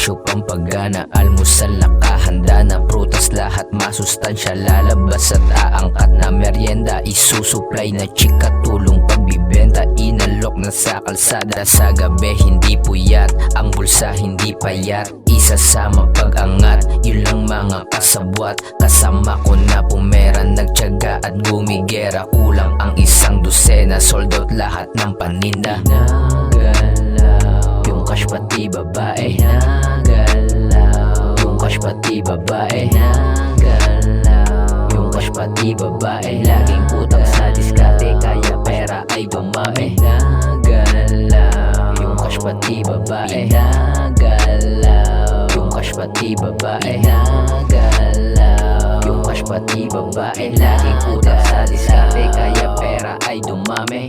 bisyo pampagana, almusal nakahanda na, prutas lahat masustansya, lalabas at aangkat na merienda, isusupply na chika, tulong pagbibenta, inalok na sa kalsada, sa gabi hindi puyat, ang bulsa hindi payat, isasama pag-angat, yun lang mga kasabwat, kasama ko na pumera, nagtyaga at gumigera, kulang ang isang dosena, sold out lahat ng paninda. Nagalaw yung cash pati babae, nagalaw yung cash pati babae, nagalaw yung cash pati babae, laging utang sa diskarte kaya pera ay dumami. Nagalaw yung cash pati babae, nagalaw yung cash pati babae, nagalaw yung cash pati babae, laging utang sa diskarte kaya pera ay dumami.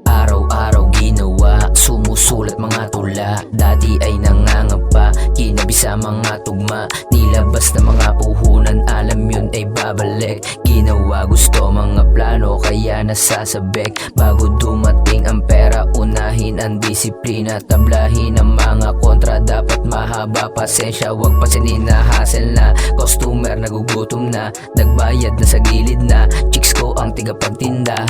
Araw-araw ginawa, sumusulat mga tula, dati ay nangangapa, kinabi sa mga tugma, nilabas na mga puhunan, alam yun ay babalik, ginawa gusto mga plano kaya nasasabik, bago dumating ang pera unahin ang disiplina, tablahin ang mga kontra, dapat mahaba pasensya, wag pasinin na hassle na, customer nagugutom na, nagbayad na sa gilid na, chicks ko ang tigapagtinda.